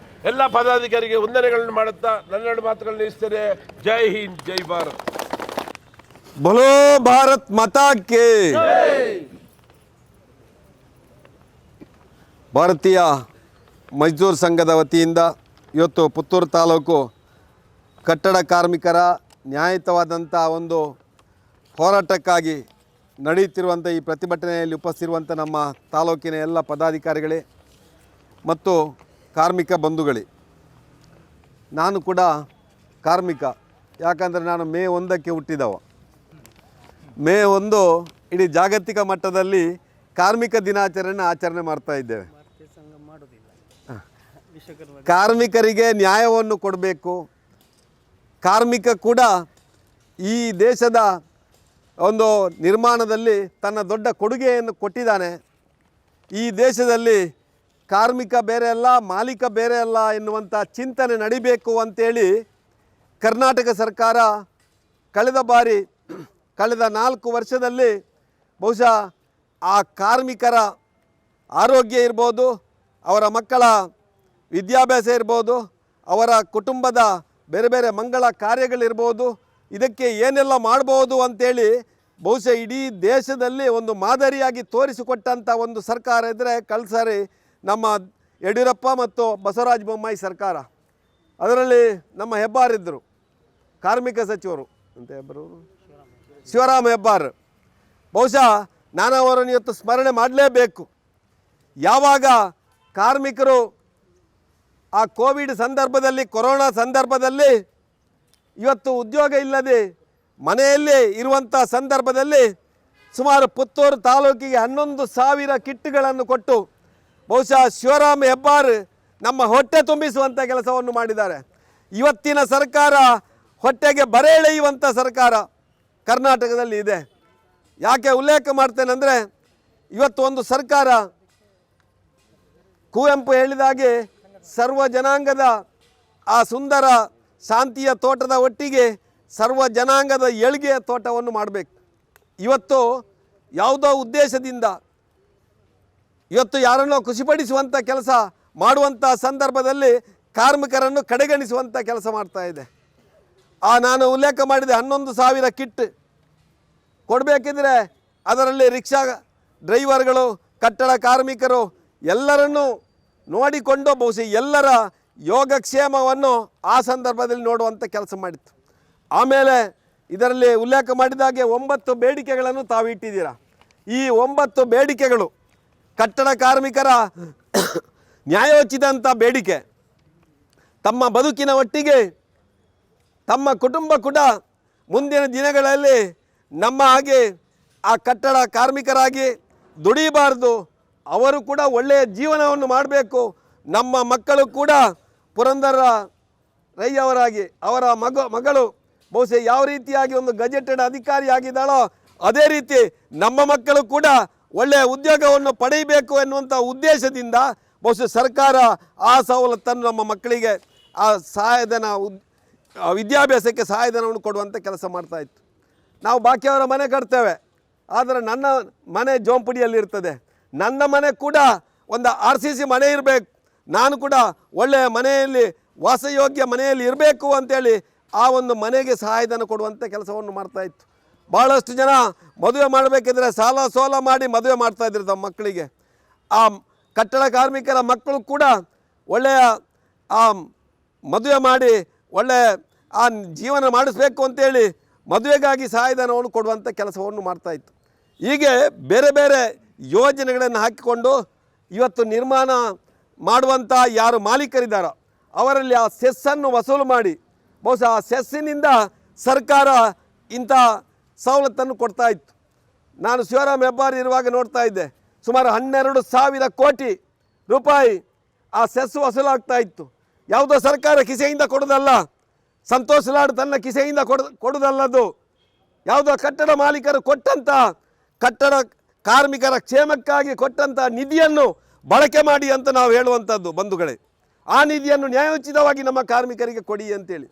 ಎಲ್ಲ ಪದಾಧಿಕಾರಿಗೆ ವಂದನೆಗಳನ್ನು ಮಾಡುತ್ತಾ ನನ್ನೆರಡು ಮಾತುಗಳನ್ನು ನಿಲ್ಲಿಸ್ತೇನೆ. ಜೈ ಹಿಂದ್, ಜೈ ಭಾರತ್. बोलो भारत माता के। ಭಾರತೀಯ ಮಜ್ದೂರ್ ಸಂಘದ ವತಿಯಿಂದ ಇವತ್ತು ಪುತ್ತೂರು ತಾಲೂಕು ಕಟ್ಟಡ ಕಾರ್ಮಿಕರ ನ್ಯಾಯಯುತವಾದಂಥ ಒಂದು ಹೋರಾಟಕ್ಕಾಗಿ ನಡೆಯುತ್ತಿರುವಂಥ ಈ ಪ್ರತಿಭಟನೆಯಲ್ಲಿ ಉಪಸ್ಥಿತಿರುವಂಥ ನಮ್ಮ ತಾಲೂಕಿನ ಎಲ್ಲ ಪದಾಧಿಕಾರಿಗಳೇ ಮತ್ತು ಕಾರ್ಮಿಕ ಬಂಧುಗಳೇ, ನಾನು ಕೂಡ ಕಾರ್ಮಿಕ. ಯಾಕಂದರೆ ನಾನು ಮೇ 1ಕ್ಕೆ ಹುಟ್ಟಿದವ. ಮೇ 1 ಇಡೀ ಜಾಗತಿಕ ಮಟ್ಟದಲ್ಲಿ ಕಾರ್ಮಿಕ ದಿನಾಚರಣೆ ಆಚರಣೆ ಮಾಡ್ತಾ ಇದ್ದೇವೆ. ಕಾರ್ಮಿಕರಿಗೆ ನ್ಯಾಯವನ್ನು ಕೊಡಬೇಕು. ಕಾರ್ಮಿಕ ಕೂಡ ಈ ದೇಶದ ಒಂದು ನಿರ್ಮಾಣದಲ್ಲಿ ತನ್ನ ದೊಡ್ಡ ಕೊಡುಗೆಯನ್ನು ಕೊಟ್ಟಿದ್ದಾನೆ. ಈ ದೇಶದಲ್ಲಿ ಕಾರ್ಮಿಕ ಬೇರೆ ಅಲ್ಲ, ಮಾಲೀಕ ಬೇರೆ ಅಲ್ಲ ಎನ್ನುವಂಥ ಚಿಂತನೆ ನಡಿಬೇಕು ಅಂತೇಳಿ ಕರ್ನಾಟಕ ಸರ್ಕಾರ ಕಳೆದ 4 ವರ್ಷದಲ್ಲಿ ಬಹುಶಃ ಆ ಕಾರ್ಮಿಕರ ಆರೋಗ್ಯ ಇರ್ಬೋದು, ಅವರ ಮಕ್ಕಳ ವಿದ್ಯಾಭ್ಯಾಸ ಇರ್ಬೋದು, ಅವರ ಕುಟುಂಬದ ಬೇರೆ ಬೇರೆ ಮಂಗಳ ಕಾರ್ಯಗಳಿರ್ಬೋದು, ಇದಕ್ಕೆ ಏನೆಲ್ಲ ಮಾಡ್ಬೋದು ಅಂಥೇಳಿ ಬಹುಶಃ ಇಡೀ ದೇಶದಲ್ಲಿ ಒಂದು ಮಾದರಿಯಾಗಿ ತೋರಿಸಿಕೊಟ್ಟಂಥ ಒಂದು ಸರ್ಕಾರ ಇದ್ದರೆ ಕಳೆದ ಸಾರಿ ನಮ್ಮ ಯಡಿಯೂರಪ್ಪ ಮತ್ತು ಬಸವರಾಜ ಬೊಮ್ಮಾಯಿ ಸರ್ಕಾರ. ಅದರಲ್ಲಿ ನಮ್ಮ ಹೆಬ್ಬಾರಿದ್ದರು, ಕಾರ್ಮಿಕ ಸಚಿವರು ಅಂತ ಹೆಬ್ಬರವರು ಶಿವರಾಮ ಹೆಬ್ಬಾರ್. ಬಹುಶಃ ನಾನು ಅವರನ್ನು ಇವತ್ತು ಸ್ಮರಣೆ ಮಾಡಲೇಬೇಕು. ಯಾವಾಗ ಕಾರ್ಮಿಕರು ಆ ಕೋವಿಡ್ ಸಂದರ್ಭದಲ್ಲಿ, ಕೊರೋನಾ ಸಂದರ್ಭದಲ್ಲಿ ಇವತ್ತು ಉದ್ಯೋಗ ಇಲ್ಲದೆ ಮನೆಯಲ್ಲೇ ಇರುವಂಥ ಸಂದರ್ಭದಲ್ಲಿ ಸುಮಾರು ಪುತ್ತೂರು ತಾಲೂಕಿಗೆ 11,000 ಕಿಟ್ಗಳನ್ನು ಕೊಟ್ಟು ಬಹುಶಃ ಶಿವರಾಮ್ ಹೆಬ್ಬಾರ್ ನಮ್ಮ ಹೊಟ್ಟೆ ತುಂಬಿಸುವಂಥ ಕೆಲಸವನ್ನು ಮಾಡಿದ್ದಾರೆ. ಇವತ್ತಿನ ಸರ್ಕಾರ ಹೊಟ್ಟೆಗೆ ಬರೆ ಎಳೆಯುವಂಥ ಸರ್ಕಾರ ಕರ್ನಾಟಕದಲ್ಲಿ ಇದೆ. ಯಾಕೆ ಉಲ್ಲೇಖ ಮಾಡ್ತೇನೆಂದರೆ, ಇವತ್ತು ಒಂದು ಸರ್ಕಾರ ಕುವೆಂಪು ಹೇಳಿದಾಗೆ ಸರ್ವ ಜನಾಂಗದ ಆ ಸುಂದರ ಶಾಂತಿಯ ತೋಟದ ಒಟ್ಟಿಗೆ ಸರ್ವ ಜನಾಂಗದ ಏಳ್ಗೆಯ ತೋಟವನ್ನು ಮಾಡಬೇಕು. ಇವತ್ತು ಯಾವುದೋ ಉದ್ದೇಶದಿಂದ ಇವತ್ತು ಯಾರನ್ನೋ ಖುಷಿಪಡಿಸುವಂಥ ಕೆಲಸ ಮಾಡುವಂಥ ಸಂದರ್ಭದಲ್ಲಿ ಕಾರ್ಮಿಕರನ್ನು ಕಡೆಗಣಿಸುವಂಥ ಕೆಲಸ ಮಾಡ್ತಾ ಇದೆ. ನಾನು ಉಲ್ಲೇಖ ಮಾಡಿದೆ 11,000 ಕಿಟ್ ಕೊಡಬೇಕಿದ್ರೆ ಅದರಲ್ಲಿ ರಿಕ್ಷಾ ಡ್ರೈವರ್ಗಳು, ಕಟ್ಟಡ ಕಾರ್ಮಿಕರು ಎಲ್ಲರನ್ನೂ ನೋಡಿಕೊಂಡು ಬಹುಶಃ ಎಲ್ಲರ ಯೋಗಕ್ಷೇಮವನ್ನು ಆ ಸಂದರ್ಭದಲ್ಲಿ ನೋಡುವಂಥ ಕೆಲಸ ಮಾಡಿತ್ತು. ಆಮೇಲೆ ಇದರಲ್ಲಿ ಉಲ್ಲೇಖ ಮಾಡಿದಾಗೆ 9 ಬೇಡಿಕೆಗಳನ್ನು ತಾವು ಇಟ್ಟಿದ್ದೀರಾ. ಈ 9 ಬೇಡಿಕೆಗಳು ಕಟ್ಟಡ ಕಾರ್ಮಿಕರ ನ್ಯಾಯೋಚಿತ ಬೇಡಿಕೆ. ತಮ್ಮ ಬದುಕಿನ ಒಟ್ಟಿಗೆ ತಮ್ಮ ಕುಟುಂಬ ಕೂಡ ಮುಂದಿನ ದಿನಗಳಲ್ಲಿ ನಮ್ಮ ಹಾಗೆ ಆ ಕಟ್ಟಡ ಕಾರ್ಮಿಕರಾಗಿ ದುಡಿಬಾರ್ದು, ಅವರು ಕೂಡ ಒಳ್ಳೆಯ ಜೀವನವನ್ನು ಮಾಡಬೇಕು. ನಮ್ಮ ಮಕ್ಕಳು ಕೂಡ ಪುರಂದರ ರೈ ಅವರಾಗಿ ಅವರ ಮಗಳು ಬಹುಶಃ ಯಾವ ರೀತಿಯಾಗಿ ಒಂದು ಗೆಜೆಟೆಡ್ ಅಧಿಕಾರಿಯಾಗಿದ್ದಾಳೋ ಅದೇ ರೀತಿ ನಮ್ಮ ಮಕ್ಕಳು ಕೂಡ ಒಳ್ಳೆಯ ಉದ್ಯೋಗವನ್ನು ಪಡೆಯಬೇಕು ಎನ್ನುವಂಥ ಉದ್ದೇಶದಿಂದ ಬಹುಶಃ ಸರ್ಕಾರ ಆ ಸವಲತ್ತನ್ನು ನಮ್ಮ ಮಕ್ಕಳಿಗೆ ಆ ಸಹಾಯಧನ ವಿದ್ಯಾಭ್ಯಾಸಕ್ಕೆ ಸಹಾಯಧನವನ್ನು ಕೊಡುವಂಥ ಕೆಲಸ ಮಾಡ್ತಾಯಿತ್ತು. ನಾವು ಬಾಕಿಯವರ ಮನೆ ಕಟ್ತೇವೆ, ಆದರೆ ನನ್ನ ಮನೆ ಜೋಂಪುಡಿಯಲ್ಲಿರ್ತದೆ. ನನ್ನ ಮನೆ ಕೂಡ ಒಂದು RCC ಮನೆ ಇರಬೇಕು, ನಾನು ಕೂಡ ಒಳ್ಳೆಯ ಮನೆಯಲ್ಲಿ ವಾಸಯೋಗ್ಯ ಮನೆಯಲ್ಲಿ ಇರಬೇಕು ಅಂತೇಳಿ ಆ ಒಂದು ಮನೆಗೆ ಸಹಾಯಧನ ಕೊಡುವಂಥ ಕೆಲಸವನ್ನು ಮಾಡ್ತಾಯಿತ್ತು. ಭಾಳಷ್ಟು ಜನ ಮದುವೆ ಮಾಡಬೇಕಿದ್ರೆ ಸಾಲ ಸೋಲ ಮಾಡಿ ಮದುವೆ ಮಾಡ್ತಾಯಿದ್ರು ತಮ್ಮ ಮಕ್ಕಳಿಗೆ. ಆ ಕಟ್ಟಡ ಕಾರ್ಮಿಕರ ಮಕ್ಕಳು ಕೂಡ ಒಳ್ಳೆಯ ಆ ಮದುವೆ ಮಾಡಿ ಒಳ್ಳೆಯ ಆ ಜೀವನ ಮಾಡಿಸ್ಬೇಕು ಅಂತೇಳಿ ಮದುವೆಗಾಗಿ ಸಹಾಯಧನವನ್ನು ಕೊಡುವಂಥ ಕೆಲಸವನ್ನು ಮಾಡ್ತಾಯಿತ್ತು. ಹೀಗೆ ಬೇರೆ ಬೇರೆ ಯೋಜನೆಗಳನ್ನು ಹಾಕಿಕೊಂಡು ಇವತ್ತು ನಿರ್ಮಾಣ ಮಾಡುವಂಥ ಯಾರು ಮಾಲೀಕರಿದ್ದಾರೋ ಅವರಲ್ಲಿ ಆ ಸೆಸ್ಸನ್ನು ವಸೂಲು ಮಾಡಿ ಬಹುಶಃ ಆ ಸೆಸ್ಸಿನಿಂದ ಸರ್ಕಾರ ಇಂಥ ಸವಲತ್ತನ್ನು ಕೊಡ್ತಾ ಇತ್ತು. ನಾನು ಶಿವರಾಮ್ ಹೆಬ್ಬಾರ್ ಇರುವಾಗ ನೋಡ್ತಾ ಇದ್ದೆ, ಸುಮಾರು 12,000 ಕೋಟಿ ರೂಪಾಯಿ ಆ ಸೆಸ್ ವಸೂಲಾಗ್ತಾ ಇತ್ತು. ಯಾವುದೋ ಸರ್ಕಾರ ಕಿಸೆಯಿಂದ ಕೊಡೋದಲ್ಲ, ಸಂತೋಷ್ ಲಾಡ್ ತನ್ನ ಕಿಸೆಯಿಂದ ಕೊಡೋದಲ್ಲದು, ಯಾವುದೋ ಕಟ್ಟಡ ಮಾಲೀಕರು ಕೊಟ್ಟಂಥ ಕಟ್ಟಡ ಕಾರ್ಮಿಕರ ಕ್ಷೇಮಕ್ಕಾಗಿ ಕೊಟ್ಟಂಥ ನಿಧಿಯನ್ನು ಬಳಕೆ ಮಾಡಿ ಅಂತ ನಾವು ಹೇಳುವಂಥದ್ದು ಬಂಧುಗಳೇ. ಆ ನಿಧಿಯನ್ನು ನ್ಯಾಯೋಚಿತವಾಗಿ ನಮ್ಮ ಕಾರ್ಮಿಕರಿಗೆ ಕೊಡಿ ಅಂತೇಳಿ.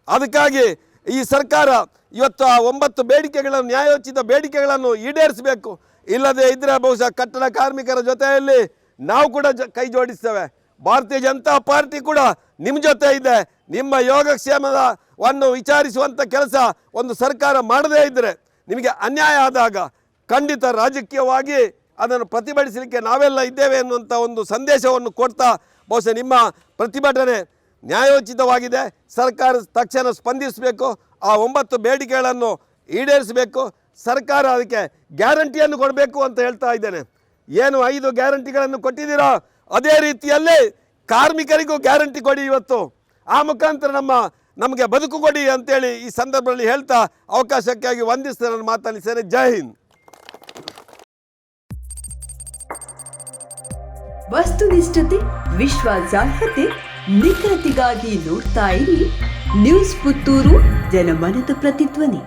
ಅದಕ್ಕಾಗಿ ಈ ಸರ್ಕಾರ ಇವತ್ತು ಆ 9 ಬೇಡಿಕೆಗಳನ್ನು ನ್ಯಾಯೋಚಿತ ಬೇಡಿಕೆಗಳನ್ನು ಈಡೇರಿಸಬೇಕು. ಇಲ್ಲದೆ ಇದ್ದರೆ ಬಹುಶಃ ಕಟ್ಟಡ ಕಾರ್ಮಿಕರ ಜೊತೆಯಲ್ಲಿ ನಾವು ಕೂಡ ಕೈ ಜೋಡಿಸ್ತೇವೆ. ಭಾರತೀಯ ಜನತಾ ಪಾರ್ಟಿ ಕೂಡ ನಿಮ್ಮ ಜೊತೆ ಇದೆ. ನಿಮ್ಮ ಯೋಗಕ್ಷೇಮವನ್ನು ವಿಚಾರಿಸುವಂಥ ಕೆಲಸ ಒಂದು ಸರ್ಕಾರ ಮಾಡದೇ ಇದ್ದರೆ, ನಿಮಗೆ ಅನ್ಯಾಯ ಆದಾಗ ಖಂಡಿತ ರಾಜಕೀಯವಾಗಿ ಅದನ್ನು ಪ್ರತಿಭಟಿಸಲಿಕ್ಕೆ ನಾವೆಲ್ಲ ಇದ್ದೇವೆ ಎನ್ನುವಂಥ ಒಂದು ಸಂದೇಶವನ್ನು ಕೊಡ್ತಾ ಬಹುಶಃ ನಿಮ್ಮ ಪ್ರತಿಭಟನೆ ನ್ಯಾಯೋಚಿತವಾಗಿದೆ. ಸರ್ಕಾರ ತಕ್ಷಣ ಸ್ಪಂದಿಸಬೇಕು, ಆ 9 ಬೇಡಿಕೆಗಳನ್ನು ಈಡೇರಿಸಬೇಕು. ಸರ್ಕಾರ ಅದಕ್ಕೆ ಗ್ಯಾರಂಟಿಯನ್ನು ಕೊಡಬೇಕು ಅಂತ ಹೇಳ್ತಾ ಇದ್ದೇನೆ. ಏನು 5 ಗ್ಯಾರಂಟಿಗಳನ್ನು ಕೊಟ್ಟಿದ್ದೀರೋ ಅದೇ ರೀತಿಯಲ್ಲಿ ಕಾರ್ಮಿಕರಿಗೂ ಗ್ಯಾರಂಟಿ ಕೊಡಿ. ಇವತ್ತು ಆ ಮುಖಾಂತರ ನಮಗೆ ಬದುಕು ಕೊಡಿ ಅಂತೇಳಿ ಈ ಸಂದರ್ಭದಲ್ಲಿ ಹೇಳ್ತಾ ಅವಕಾಶಕ್ಕಾಗಿ ವಂದಿಸ್ತಾ ನಾನು ಮಾತಾಡಿದ್ದೇನೆ. ಜೈ ಹಿಂದ್. ವಸ್ತುನಿಷ್ಠತೆ, ವಿಶ್ವಾಸಾರ್ಹತೆ, ನಿಖರತೆಗಾಗಿ ನೋಡ್ತಾ ಇರಿ ನ್ಯೂಸ್ ಪುತ್ತೂರು, ಜನಮನದ ಪ್ರತಿಧ್ವನಿ.